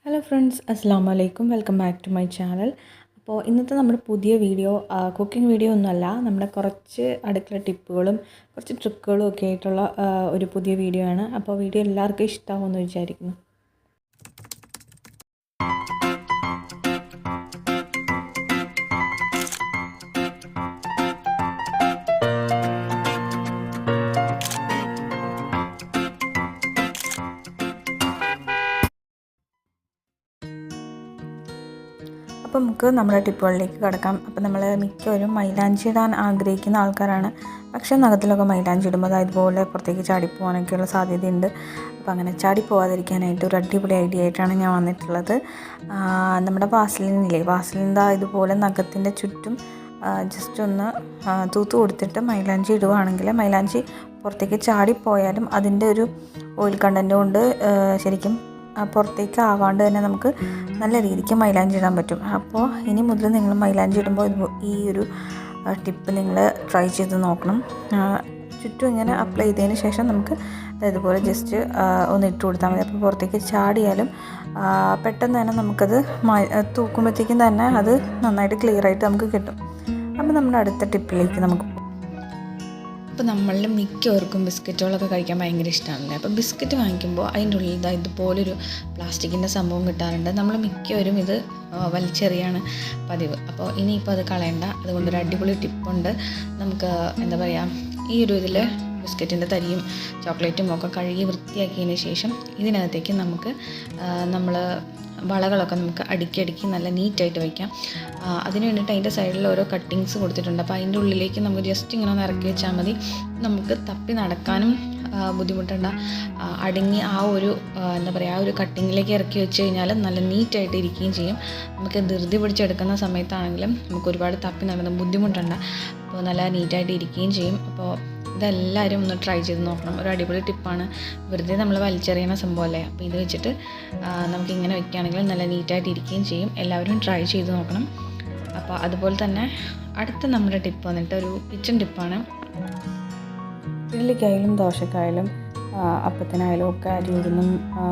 Hello friends, അസ്സാം വലൈക്കും. Welcome back to my channel. അപ്പോൾ ഇന്നത്തെ നമ്മുടെ പുതിയ വീഡിയോ കുക്കിംഗ് വീഡിയോ ഒന്നുമല്ല, നമ്മുടെ കുറച്ച് അടുക്കള ടിപ്പുകളും കുറച്ച് ട്രിക്കുകളും ഒക്കെ ആയിട്ടുള്ള ഒരു പുതിയ വീഡിയോ ആണ്. അപ്പോൾ വീഡിയോ എല്ലാവർക്കും ഇഷ്ടമാവുമെന്ന് വിചാരിക്കുന്നു. അപ്പോൾ നമുക്ക് നമ്മുടെ ടിപ്പുകളിലേക്ക് കിടക്കാം. അപ്പോൾ നമ്മൾ മിക്കവരും മൈലാഞ്ചി ഇടാൻ ആഗ്രഹിക്കുന്ന ആൾക്കാരാണ്. പക്ഷേ നഖത്തിലൊക്കെ മൈലാഞ്ചി ഇടുമ്പോൾ അതുപോലെ പുറത്തേക്ക് ചാടിപ്പോകാനൊക്കെയുള്ള സാധ്യതയുണ്ട്. അപ്പോൾ അങ്ങനെ ചാടിപ്പോവാതിരിക്കാനായിട്ട് ഒരു അടിപൊളി ഐഡിയ ആയിട്ടാണ് ഞാൻ വന്നിട്ടുള്ളത്. നമ്മുടെ വാസലിൻ്റെ ഇതുപോലെ നഖത്തിൻ്റെ ചുറ്റും ജസ്റ്റ് ഒന്ന് തൂത്ത് കൊടുത്തിട്ട് മൈലാഞ്ചി ഇടുകയാണെങ്കിൽ മൈലാഞ്ചി പുറത്തേക്ക് ചാടിപ്പോയാലും അതിൻ്റെ ഒരു ഓയിൽ കണ്ടൻറ്റ് കൊണ്ട് ശരിക്കും പുറത്തേക്ക് ആവാണ്ട് തന്നെ നമുക്ക് നല്ല രീതിക്ക് മൈലാഞ്ചി ഇടാൻ പറ്റും. അപ്പോൾ ഇനി മുതൽ നിങ്ങൾ മൈലാഞ്ചി ഇടുമ്പോൾ ഈ ഒരു ടിപ്പ് നിങ്ങൾ ട്രൈ ചെയ്ത് നോക്കണം. ചുറ്റും ഇങ്ങനെ അപ്ലൈ ചെയ്തതിന് ശേഷം നമുക്ക് ഇതുപോലെ ജസ്റ്റ് ഒന്ന് ഇട്ട് കൊടുത്താൽ മതി. അപ്പോൾ പുറത്തേക്ക് ചാടിയാലും പെട്ടെന്ന് തന്നെ നമുക്കത് തൂക്കുമ്പോഴത്തേക്കും തന്നെ അത് നന്നായിട്ട് ക്ലിയറായിട്ട് നമുക്ക് കിട്ടും. അപ്പോൾ നമ്മുടെ അടുത്ത ടിപ്പിലേക്ക് നമുക്ക് പോകാം. അപ്പോൾ നമ്മളിൽ മിക്കവർക്കും ബിസ്ക്കറ്റുകളൊക്കെ കഴിക്കാൻ ഭയങ്കര ഇഷ്ടമാണല്ലേ. അപ്പോൾ ബിസ്ക്കറ്റ് വാങ്ങിക്കുമ്പോൾ അതിൻ്റെ ഉള്ളിൽ ഇതുപോലൊരു പ്ലാസ്റ്റിക്കിൻ്റെ സംഭവം കിട്ടാറുണ്ട്. നമ്മൾ മിക്കവരും ഇത് വലിച്ചെറിയാണ് പതിവ്. അപ്പോൾ ഇനിയിപ്പോൾ അത് കളയണ്ട. അതുകൊണ്ടൊരു അടിപൊളി ടിപ്പുണ്ട്. നമുക്ക് എന്താ പറയുക, ഈ ഒരു ഇതിൽ ബിസ്ക്കറ്റിൻ്റെ തരിയും ചോക്ലേറ്റും ഒക്കെ കഴുകി വൃത്തിയാക്കിയതിന് ശേഷം ഇതിനകത്തേക്ക് നമ്മൾ വളകളൊക്കെ നമുക്ക് അടുക്കി നല്ല നീറ്റായിട്ട് വയ്ക്കാം. അതിന് വേണ്ടിയിട്ട് അതിൻ്റെ സൈഡിൽ ഓരോ കട്ടിങ്സ് കൊടുത്തിട്ടുണ്ട്. അപ്പോൾ അതിൻ്റെ ഉള്ളിലേക്ക് നമുക്ക് ജസ്റ്റ് ഇങ്ങനെ ഒന്ന് ഇറക്കി വെച്ചാൽ മതി. നമുക്ക് തപ്പി നടക്കാനും ബുദ്ധിമുട്ടണ്ട. അടുങ്ങി ആ ഒരു എന്താ പറയുക, ആ ഒരു കട്ടിങ്ങിലേക്ക് ഇറക്കി വെച്ച് കഴിഞ്ഞാൽ നല്ല നീറ്റായിട്ട് ഇരിക്കുകയും ചെയ്യും. നമുക്ക് ധൃതി പിടിച്ചെടുക്കുന്ന സമയത്താണെങ്കിലും നമുക്ക് ഒരുപാട് തപ്പി നടന്ന് ബുദ്ധിമുട്ടണ്ട. അപ്പോൾ നല്ല നീറ്റായിട്ട് ഇരിക്കുകയും ചെയ്യും. അപ്പോൾ ഇതെല്ലാവരും ഒന്ന് ട്രൈ ചെയ്ത് നോക്കണം. ഒരു അടിപൊളി ടിപ്പാണ്. വെറുതെ നമ്മൾ വലിച്ചെറിയുന്ന സംഭവമല്ലേ. അപ്പോൾ ഇത് വെച്ചിട്ട് നമുക്കിങ്ങനെ വയ്ക്കുകയാണെങ്കിൽ നല്ല നീറ്റായിട്ട് ഇരിക്കുകയും ചെയ്യും. എല്ലാവരും ട്രൈ ചെയ്ത് നോക്കണം. അപ്പോൾ അതുപോലെ തന്നെ അടുത്ത നമ്മുടെ ടിപ്പ് വന്നിട്ട് ഒരു കിച്ചൺ ടിപ്പാണ്. ഇഡ്ഡലിക്കായാലും ദോശക്കായാലും അപ്പത്തിനായാലും ഒക്കെ അരി ഉഴുന്നും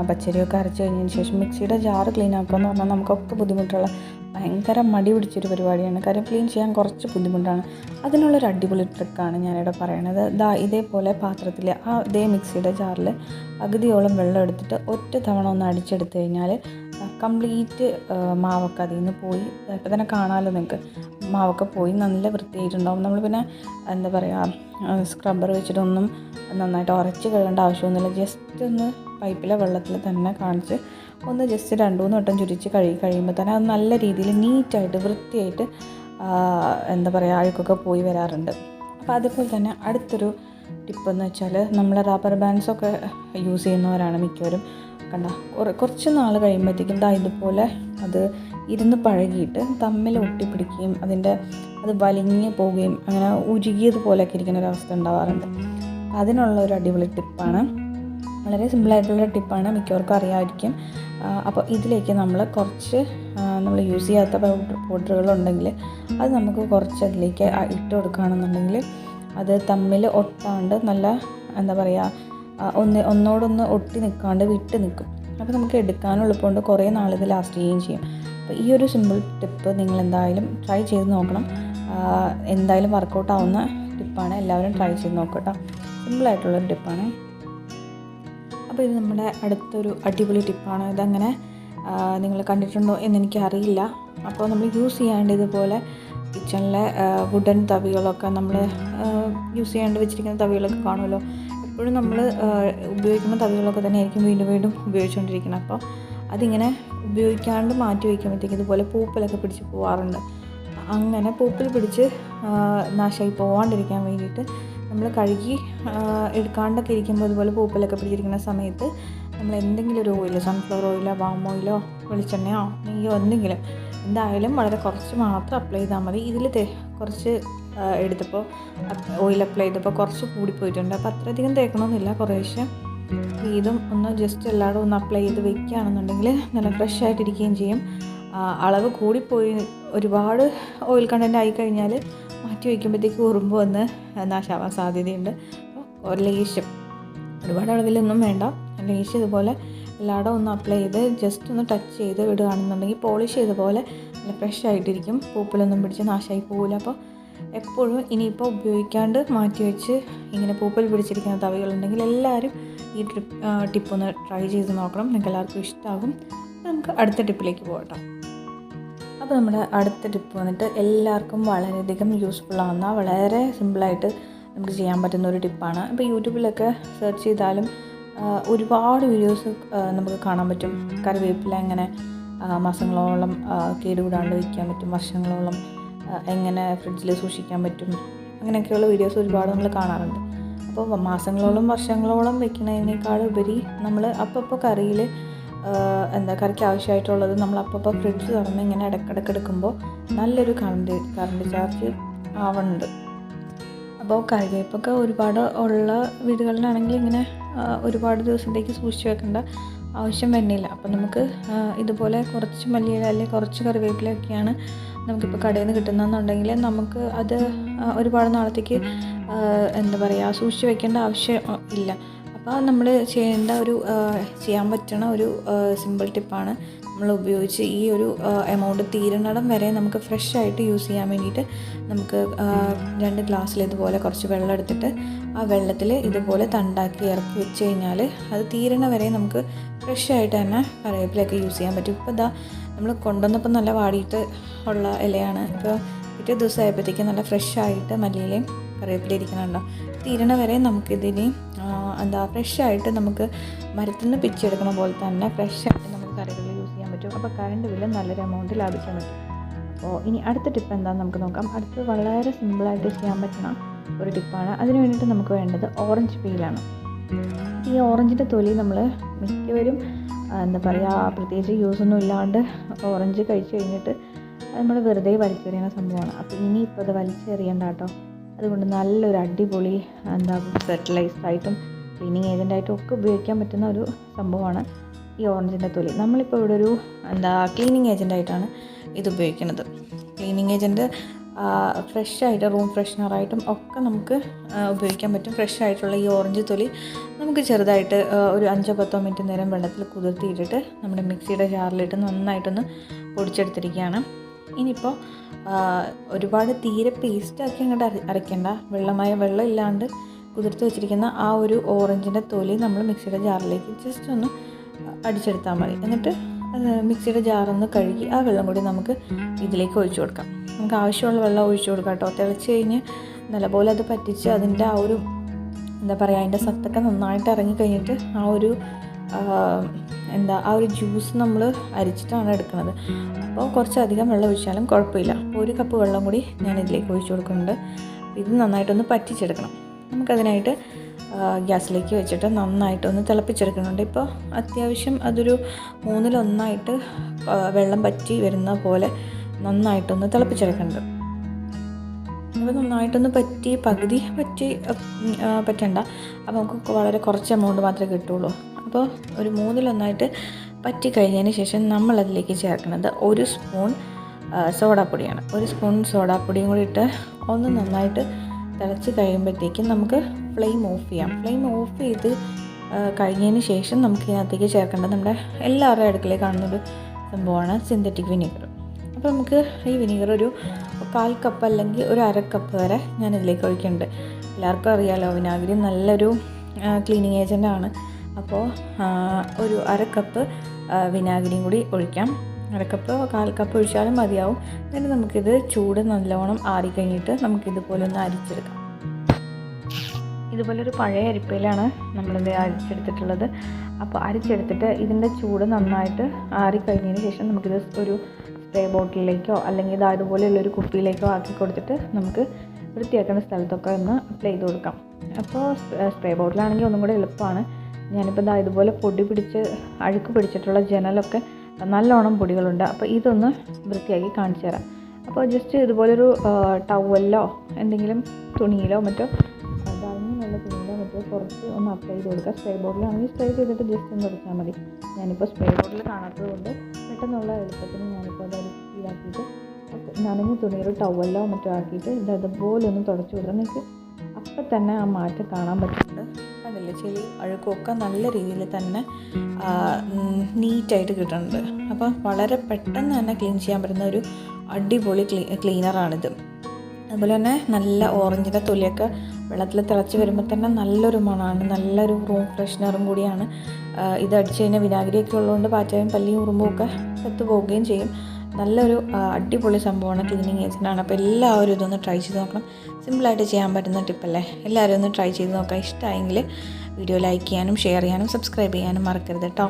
പച്ചരിയൊക്കെ അരച്ച് കഴിഞ്ഞതിന് ശേഷം മിക്സിയുടെ ജാറ് ക്ലീൻ ആക്കുക എന്ന് പറഞ്ഞാൽ നമുക്കൊക്കെ ബുദ്ധിമുട്ടുള്ള ഭയങ്കര മടി പിടിച്ചൊരു പരിപാടിയാണ്. കാര്യം ക്ലീൻ ചെയ്യാൻ കുറച്ച് ബുദ്ധിമുട്ടാണ്. അതിനുള്ളൊരു അടിപൊളി ട്രിക്കാണ് ഞാനിവിടെ പറയണത്. ഇതേപോലെ പാത്രത്തിൽ ഇതേ മിക്സിയുടെ ജാറിൽ പകുതിയോളം വെള്ളം എടുത്തിട്ട് ഒറ്റ തവണ ഒന്ന് അടിച്ചെടുത്ത് കഴിഞ്ഞാൽ കംപ്ലീറ്റ് മാവൊക്കെ അതിൽ നിന്ന് പോയി. ഇപ്പം തന്നെ കാണാമല്ലോ നിങ്ങൾക്ക്, മാവൊക്കെ പോയി നല്ല വൃത്തിയായിട്ടുണ്ടാവും. നമ്മൾ പിന്നെ എന്താ പറയുക, സ്ക്രബ്ബർ വെച്ചിട്ടൊന്നും നന്നായിട്ട് ഉരച്ച് കഴുകേണ്ട ആവശ്യമൊന്നുമില്ല. ജസ്റ്റ് ഒന്ന് പൈപ്പിലെ വെള്ളത്തിൽ തന്നെ കാണിച്ച് ഒന്ന് ജസ്റ്റ് 2-3 വട്ടം ചുരിച്ച് കഴിയുമ്പോൾ തന്നെ അത് നല്ല രീതിയിൽ നീറ്റായിട്ട് വൃത്തിയായിട്ട് എന്താ പറയുക, അഴുക്കൊക്കെ പോയി വരാറുണ്ട്. അപ്പോൾ അതുപോലെ തന്നെ അടുത്തൊരു ടിപ്പെന്ന് വെച്ചാൽ നമ്മൾ റബ്ബർ ബാൻഡ്സൊക്കെ യൂസ് ചെയ്യുന്നവരാണ് മിക്കവരും. കുറച്ച് നാൾ കഴിയുമ്പോഴത്തേക്കും ഇതുപോലെ അത് ഇരുന്ന് പഴകിയിട്ട് തമ്മിൽ ഒട്ടിപ്പിടിക്കുകയും അത് വലിഞ്ഞ് പോവുകയും അങ്ങനെ ഉരുകിയതുപോലെയൊക്കെ ഇരിക്കുന്ന ഒരവസ്ഥ ഉണ്ടാവാറുണ്ട്. അതിനുള്ള ഒരു അടിപൊളി ടിപ്പാണ്. വളരെ സിമ്പിളായിട്ടുള്ള ടിപ്പാണ്, മിക്കവർക്കും അറിയാമായിരിക്കും. അപ്പോൾ ഇതിലേക്ക് നമ്മൾ യൂസ് ചെയ്യാത്ത പൗഡറുകളുണ്ടെങ്കിൽ അത് നമുക്ക് കുറച്ച് അതിലേക്ക് ഇട്ട് കൊടുക്കുകയാണെന്നുണ്ടെങ്കിൽ അത് തമ്മിൽ ഒട്ടാണ്ട് നല്ല എന്താ പറയുക, ഒന്നോടൊന്ന് ഒട്ടി നിൽക്കാണ്ട് വിട്ട് നിൽക്കും. അപ്പോൾ നമുക്ക് എടുക്കാനും എളുപ്പമുണ്ട്, കുറേ നാളിത് ലാസ്റ്റ് ചെയ്യുകയും ചെയ്യും. അപ്പോൾ ഈ ഒരു സിമ്പിൾ ടിപ്പ് നിങ്ങൾ എന്തായാലും ട്രൈ ചെയ്ത് നോക്കണം. എന്തായാലും വർക്കൗട്ട് ആവുന്ന ടിപ്പാണ്. എല്ലാവരും ട്രൈ ചെയ്ത് നോക്കട്ടോ. സിമ്പിളായിട്ടുള്ളൊരു ടിപ്പാണ്. അപ്പോൾ ഇത് നമ്മുടെ അടുത്തൊരു അടിപൊളി ടിപ്പാണ്. ഇതങ്ങനെ നിങ്ങൾ കണ്ടിട്ടുണ്ടോ എന്നെനിക്കറിയില്ല. അപ്പോൾ നമ്മൾ യൂസ് ചെയ്യാണ്ട് ഇതുപോലെ കിച്ചണിലെ വുഡൻ തവികളൊക്കെ നമ്മൾ യൂസ് ചെയ്യാണ്ട് വെച്ചിരിക്കുന്ന തവികളൊക്കെ കാണുമല്ലോ. എപ്പോഴും നമ്മൾ ഉപയോഗിക്കുന്ന തവികളൊക്കെ തന്നെ ആയിരിക്കും വീണ്ടും ഉപയോഗിച്ചുകൊണ്ടിരിക്കുന്നത്. അപ്പോൾ അതിങ്ങനെ ഉപയോഗിക്കാണ്ട് മാറ്റി വയ്ക്കുമ്പോഴത്തേക്കും ഇതുപോലെ പൂപ്പലൊക്കെ പിടിച്ച് പോകാറുണ്ട്. അങ്ങനെ പൂപ്പൽ പിടിച്ച് നാശമായി പോകാണ്ടിരിക്കാൻ വേണ്ടിയിട്ട് നമ്മൾ കഴുകി എടുക്കാണ്ടൊക്കെ ഇരിക്കുമ്പോൾ ഇതുപോലെ പൂപ്പലൊക്കെ പിടിച്ചിരിക്കുന്ന സമയത്ത് നമ്മൾ എന്തെങ്കിലും ഒരു ഓയിൽ, സൺഫ്ലവർ ഓയിലോ പാം ഓയിലോ വെളിച്ചെണ്ണയോ നെയ്യോ എന്തെങ്കിലും, എന്തായാലും വളരെ കുറച്ച് മാത്രം അപ്ലൈ ചെയ്താൽ മതി. ഇതിൽ കുറച്ച് എടുത്തപ്പോൾ ഓയിൽ അപ്ലൈ ചെയ്തപ്പോൾ കുറച്ച് കൂടിപ്പോയിട്ടുണ്ട്. അപ്പോൾ അത്രയധികം തേക്കണമെന്നില്ല, കുറേശ്ശെ ഇതും ഒന്ന് ജസ്റ്റ് എല്ലായിടും ഒന്ന് അപ്ലൈ ചെയ്ത് വെക്കുകയാണെന്നുണ്ടെങ്കിൽ നല്ല ഫ്രഷ് ആയിട്ടിരിക്കുകയും ചെയ്യും. അളവ് കൂടിപ്പോയി ഒരുപാട് ഓയിൽ കണ്ടൻറ്റ് ആയിക്കഴിഞ്ഞാൽ മാറ്റി വയ്ക്കുമ്പോഴത്തേക്ക് ഉറുമ്പ് വന്ന് നാശാവാൻ സാധ്യതയുണ്ട്. അപ്പോൾ ഒരു ലേശം, ഒരുപാട് അളവിലൊന്നും വേണ്ട, ലേശം ഇതുപോലെ എല്ലായിടവും ഒന്ന് അപ്ലൈ ചെയ്ത് ജസ്റ്റ് ഒന്ന് ടച്ച് ചെയ്ത് വിടുകയാണെന്നുണ്ടെങ്കിൽ പോളിഷ് ചെയ്ത പോലെ നല്ല ഫ്രഷ് ആയിട്ടിരിക്കും. പൂപ്പലൊന്നും പിടിച്ച് നാശമായി പോകില്ല. അപ്പോൾ എപ്പോഴും ഇനിയിപ്പോൾ ഉപയോഗിക്കാണ്ട് മാറ്റി വെച്ച് ഇങ്ങനെ പൂപ്പൽ പിടിച്ചിരിക്കുന്ന തവികളുണ്ടെങ്കിൽ എല്ലാവരും ഈ ടിപ്പൊന്ന് ട്രൈ ചെയ്ത് നോക്കണം. നിങ്ങൾക്ക് എല്ലാവർക്കും ഇഷ്ടമാകും. നമുക്ക് അടുത്ത ടിപ്പിലേക്ക് പോകട്ടോ. അപ്പോൾ നമ്മുടെ അടുത്ത ടിപ്പ് വന്നിട്ട് എല്ലാവർക്കും വളരെയധികം യൂസ്ഫുള്ളാകുന്ന വളരെ സിമ്പിളായിട്ട് നമുക്ക് ചെയ്യാൻ പറ്റുന്ന ഒരു ടിപ്പാണ്. ഇപ്പോൾ യൂട്യൂബിലൊക്കെ സെർച്ച് ചെയ്താലും ഒരുപാട് വീഡിയോസ് നമുക്ക് കാണാൻ പറ്റും. കറിവേപ്പില എങ്ങനെ മാസങ്ങളോളം കേടുകൂടാണ്ട് വയ്ക്കാൻ പറ്റും, വർഷങ്ങളോളം എങ്ങനെ ഫ്രിഡ്ജിൽ സൂക്ഷിക്കാൻ പറ്റും, അങ്ങനെയൊക്കെയുള്ള വീഡിയോസ് ഒരുപാട് നമ്മൾ കാണാറുണ്ട്. അപ്പോൾ മാസങ്ങളോളം വർഷങ്ങളോളം വെക്കുന്നതിനേക്കാൾ ഉപരി നമ്മൾ അപ്പോൾ കറിയിൽ കറിക്ക് ആവശ്യമായിട്ടുള്ളത് നമ്മൾ അപ്പോൾ ഫ്രിഡ്ജ് തുറന്ന് ഇങ്ങനെ ഇടയ്ക്കിടയ്ക്ക് എടുക്കുമ്പോൾ നല്ലൊരു കറണ്ട് ചാർജ് ആവുന്നുണ്ട്. അപ്പോൾ കറിവേപ്പൊക്കെ ഒരുപാട് ഉള്ള വീടുകളിലാണെങ്കിൽ ഇങ്ങനെ ഒരുപാട് ദിവസത്തേക്ക് സൂക്ഷിച്ച് വെക്കേണ്ട ആവശ്യം വരുന്നില്ല. അപ്പം നമുക്ക് ഇതുപോലെ കുറച്ച് മല്ലിയില അല്ലെങ്കിൽ കുറച്ച് കറിവേപ്പിലൊക്കെയാണ് നമുക്കിപ്പോൾ കടയിൽ നിന്ന് കിട്ടുന്നതെന്നുണ്ടെങ്കിൽ നമുക്ക് അത് ഒരുപാട് നാളത്തേക്ക് സൂക്ഷിച്ച് വെക്കേണ്ട ആവശ്യം ഇല്ല. അപ്പോൾ നമ്മൾ ചെയ്യാൻ പറ്റണ ഒരു സിമ്പിൾ ടിപ്പാണ്. നമ്മൾ ഉപയോഗിച്ച് ഈ ഒരു എമൗണ്ട് തീരുന്നിടം വരെ നമുക്ക് ഫ്രഷ് ആയിട്ട് യൂസ് ചെയ്യാൻ വേണ്ടിയിട്ട് നമുക്ക് 2 ഗ്ലാസ്സിൽ ഇതുപോലെ കുറച്ച് വെള്ളം എടുത്തിട്ട് ആ വെള്ളത്തിൽ ഇതുപോലെ തണ്ടാക്കി ഇറക്കി വെച്ച് കഴിഞ്ഞാൽ അത് തീരണ വരെ നമുക്ക് ഫ്രഷ് ആയിട്ട് തന്നെ കറിവേപ്പിലൊക്കെ യൂസ് ചെയ്യാൻ പറ്റും. ഇപ്പോൾ നമ്മൾ കൊണ്ടുവന്നപ്പോൾ നല്ല വാടിയിട്ട് ഉള്ള ഇലയാണ്. ഇപ്പോൾ പിറ്റേ ദിവസം ആയപ്പോഴത്തേക്കും നല്ല ഫ്രഷ് ആയിട്ട് മല്ലിയിലയും കറിവേപ്പില ഇരിക്കണുണ്ടോ. തീരണ വരെ നമുക്കിതിന് ഫ്രഷ് ആയിട്ട് നമുക്ക് മരത്തിൽ നിന്ന് പിച്ചെടുക്കണ പോലെ തന്നെ ഫ്രഷ് ആയിട്ട് നമുക്ക് കറികളിൽ യൂസ് ചെയ്യാൻ പറ്റും. അപ്പോൾ കറണ്ട് ബില്ല് നല്ലൊരു എമൗണ്ട് ലാഭിക്കാൻ പറ്റും. അപ്പോൾ ഇനി അടുത്ത ടിപ്പ് എന്താണെന്ന് നമുക്ക് നോക്കാം. അടുത്ത് വളരെ സിമ്പിളായിട്ട് ചെയ്യാൻ പറ്റുന്ന ഒരു ടിപ്പാണ്. അതിന് വേണ്ടിയിട്ട് നമുക്ക് വേണ്ടത് ഓറഞ്ച് പീലാണ്. ഈ ഓറഞ്ചിൻ്റെ തൊലി നമ്മൾ മിക്കവരും പ്രത്യേകിച്ച് യൂസൊന്നും ഇല്ലാണ്ട് ഓറഞ്ച് കഴിച്ച് കഴിഞ്ഞിട്ട് നമ്മൾ വെറുതെ വലിച്ചെറിയുന്ന സംഭവമാണ്. അപ്പോൾ ഇനിയിപ്പോൾ അത് വലിച്ചെറിയണ്ട കേട്ടോ. അതുകൊണ്ട് നല്ലൊരു അടിപൊളി ഫെർട്ടിലൈസറായിട്ടും ക്ലീനിങ് ഏജൻറ്റായിട്ടും ഒക്കെ ഉപയോഗിക്കാൻ പറ്റുന്ന ഒരു സംഭവമാണ് ഈ ഓറഞ്ചിൻ്റെ തൊലി. നമ്മളിപ്പോൾ ഇവിടെ ഒരു ക്ലീനിങ് ഏജൻറ്റായിട്ടാണ് ഇത് ഉപയോഗിക്കുന്നത്. ക്ലീനിങ് ഏജൻറ്റ് ഫ്രഷായിട്ട് റൂം ഫ്രഷ്നറായിട്ടും ഒക്കെ നമുക്ക് ഉപയോഗിക്കാൻ പറ്റും. ഫ്രഷ് ആയിട്ടുള്ള ഈ ഓറഞ്ച് തൊലി നമുക്ക് ചെറുതായിട്ട് ഒരു 5-10 മിനിറ്റ് നേരം വെള്ളത്തിൽ കുതിർത്തിയിട്ടിട്ട് നമ്മുടെ മിക്സിയുടെ ജാറിലിട്ട് നന്നായിട്ടൊന്ന് പൊടിച്ചെടുത്തിരിക്കുകയാണ്. ഇനിയിപ്പോൾ ഒരുപാട് തീരെ പേസ്റ്റാക്കി അങ്ങോട്ട് അരയ്ക്കേണ്ട. വെള്ളം ഇല്ലാണ്ട് കുതിർത്ത് വെച്ചിരിക്കുന്ന ആ ഒരു ഓറഞ്ചിൻ്റെ തൊലി നമ്മൾ മിക്സിയുടെ ജാറിലേക്ക് ജസ്റ്റ് ഒന്ന് അടിച്ചെടുത്താൽ മതി. എന്നിട്ട് മിക്സിയുടെ ജാറൊന്ന് കഴുകി ആ വെള്ളം കൂടി നമുക്ക് ഇതിലേക്ക് ഒഴിച്ചു കൊടുക്കാം. നമുക്ക് ആവശ്യമുള്ള വെള്ളം ഒഴിച്ചു കൊടുക്കാം കേട്ടോ. തിളച്ച് കഴിഞ്ഞ് നല്ലപോലെ അത് പറ്റിച്ച് അതിൻ്റെ ആ ഒരു അതിൻ്റെ സത്തൊക്കെ നന്നായിട്ട് ഇറങ്ങിക്കഴിഞ്ഞിട്ട് ആ ഒരു ജ്യൂസ് നമ്മൾ അരിച്ചിട്ടാണ് എടുക്കുന്നത്. അപ്പോൾ കുറച്ചധികം വെള്ളം ഒഴിച്ചാലും കുഴപ്പമില്ല. അപ്പോൾ 1 കപ്പ് വെള്ളം കൂടി ഞാൻ ഇതിലേക്ക് ഒഴിച്ചു കൊടുക്കുന്നുണ്ട്. ഇത് നന്നായിട്ടൊന്ന് പറ്റിച്ചെടുക്കണം. നമുക്കതിനായിട്ട് ഗ്യാസിലേക്ക് വെച്ചിട്ട് നന്നായിട്ടൊന്ന് തിളപ്പിച്ചെടുക്കുന്നുണ്ട്. ഇപ്പോൾ അത്യാവശ്യം അതൊരു 1/3 വെള്ളം പറ്റി വരുന്ന പോലെ നന്നായിട്ടൊന്ന് തിളപ്പിച്ചെടുക്കുന്നുണ്ട്. അപ്പോൾ നന്നായിട്ടൊന്ന് പകുതി പറ്റണ്ട. അപ്പോൾ നമുക്ക് വളരെ കുറച്ച് എമൗണ്ട് മാത്രമേ കിട്ടുള്ളൂ. അപ്പോൾ ഒരു 1/3 പറ്റി കഴിഞ്ഞതിന് ശേഷം നമ്മളതിലേക്ക് ചേർക്കുന്നത് 1 സ്പൂൺ സോഡാപ്പൊടിയാണ്. 1 സ്പൂൺ സോഡാപ്പൊടിയും കൂടി ഇട്ട് ഒന്ന് നന്നായിട്ട് തിളച്ച് കഴിയുമ്പോഴത്തേക്കും നമുക്ക് ഫ്ലെയിം ഓഫ് ചെയ്യാം. ഫ്ലെയിം ഓഫ് ചെയ്ത് കഴിഞ്ഞതിന് ശേഷം നമുക്ക് ഇതിനകത്തേക്ക് ചേർക്കേണ്ടത് നമ്മുടെ എല്ലാവരുടെയും അടുക്കളയിൽ കാണുന്നൊരു സംഭവമാണ് സിന്തറ്റിക് വിനീഗർ. അപ്പോൾ നമുക്ക് ഈ വിനീഗർ ഒരു 1/4 കപ്പ് അല്ലെങ്കിൽ ഒരു 1/2 കപ്പ് വരെ ഞാൻ ഇതിലേക്ക് ഒഴിക്കുന്നുണ്ട്. എല്ലാവർക്കും അറിയാമല്ലോ, വിനാഗിരി നല്ലൊരു ക്ലീനിങ് ഏജൻ്റാണ്. അപ്പോൾ ഒരു 1/2 കപ്പ് വിനാഗിരിയും കൂടി ഒഴിക്കാം. 1/2 കപ്പ് 1/4 കപ്പ് ഒഴിച്ചാലും മതിയാവും. എന്നിട്ട് നമുക്കിത് ചൂട് നല്ലോണം ആറിക്കഴിഞ്ഞിട്ട് നമുക്കിതുപോലെ ഒന്ന് അരിച്ചെടുക്കാം. ഇതുപോലൊരു പഴയ അരിപ്പയിലാണ് നമ്മളിത് അരിച്ചെടുത്തിട്ടുള്ളത്. അപ്പോൾ അരിച്ചെടുത്തിട്ട് ഇതിൻ്റെ ചൂട് നന്നായിട്ട് ആറിക്കഴിഞ്ഞതിന് ശേഷം നമുക്കിത് ഒരു സ്പ്രേ ബോട്ടിലേക്കോ അല്ലെങ്കിൽ അതുപോലെയുള്ളൊരു കുപ്പിയിലേക്കോ ആക്കി കൊടുത്തിട്ട് നമുക്ക് വൃത്തിയാക്കുന്ന സ്ഥലത്തൊക്കെ ഒന്ന് അപ്ലൈ ചെയ്ത് കൊടുക്കാം. അപ്പോൾ സ്പ്രേ ബോട്ടിലാണെങ്കിൽ ഒന്നും കൂടെ എളുപ്പമാണ്. ഞാനിപ്പോൾ ഇതുപോലെ അഴുക്ക് പിടിച്ചിട്ടുള്ള ജനലൊക്കെ നല്ലോണം പൊടികളുണ്ട്. അപ്പോൾ ഇതൊന്ന് വൃത്തിയാക്കി കാണിച്ചു തരാം. അപ്പോൾ ജസ്റ്റ് ഇതുപോലൊരു ടവലിലോ എന്തെങ്കിലും തുണിയിലോ മറ്റോ ധാന്യമുള്ള തുണിയിലോ മറ്റോ കുറച്ച് ഒന്ന് അപ്ലൈ ചെയ്ത് കൊടുക്കുക. സ്പ്രേ ബോട്ടിലാണെങ്കിൽ സ്പ്രേ ചെയ്തിട്ട് ജസ്റ്റ് ഒന്ന് തുടച്ചാൽ മതി. ഞാനിപ്പോൾ സ്പ്രേ ബോട്ടിൽ കാണാത്തത് കൊണ്ട് പെട്ടെന്നുള്ള എളുപ്പത്തിന് ഞാനിപ്പോൾ അതൊരു കുപ്പിയിലാക്കിയിട്ട് നനഞ്ഞ തുണിയൊരു ടവലിലോ മറ്റോ ആക്കിയിട്ട് ഇതുപോലെ ഒന്ന് തുടച്ചു കൊടുക്കാം. നിങ്ങൾക്ക് അപ്പം തന്നെ ആ മാറ്റം കാണാൻ പറ്റുന്നുണ്ട്. കണ്ടില്ലേ ചെളി അഴുക്കൊക്കെ നല്ല രീതിയിൽ തന്നെ നീറ്റായിട്ട് കിട്ടുന്നുണ്ട്. അപ്പോൾ വളരെ പെട്ടെന്ന് തന്നെ ക്ലീൻ ചെയ്യാൻ പറ്റുന്ന ഒരു അടിപൊളി ക്ലീനറാണിത്. അതുപോലെ തന്നെ നല്ല ഓറഞ്ചിൻ്റെ തൊലിയൊക്കെ വെള്ളത്തിൽ തിളച്ച് വരുമ്പോൾ തന്നെ നല്ലൊരു മണമാണ്, നല്ലൊരു റൂം ഫ്രഷ്നറും കൂടിയാണ്. ഇത് അടിച്ച് കഴിഞ്ഞാൽ വിനാഗിരിയൊക്കെ ഉള്ളതുകൊണ്ട് പാറ്റയും പല്ലിയും ഉറുമ്പുമൊക്കെ ചത്തു പോവുകയും ചെയ്യും. നല്ലൊരു അടിപൊളി സംഭവമാണ്, ക്ലീനിങ് ഏജൻറ്റാണ്. അപ്പോൾ എല്ലാവരും ഇതൊന്ന് ട്രൈ ചെയ്ത് നോക്കണം. സിമ്പിളായിട്ട് ചെയ്യാൻ പറ്റുന്ന ടിപ്പല്ലേ. എല്ലാവരും ഒന്ന് ട്രൈ ചെയ്ത് നോക്കാം. ഇഷ്ടമായെങ്കിൽ വീഡിയോ ലൈക്ക് ചെയ്യാനും ഷെയർ ചെയ്യാനും സബ്സ്ക്രൈബ് ചെയ്യാനും മറക്കരുത് കേട്ടോ.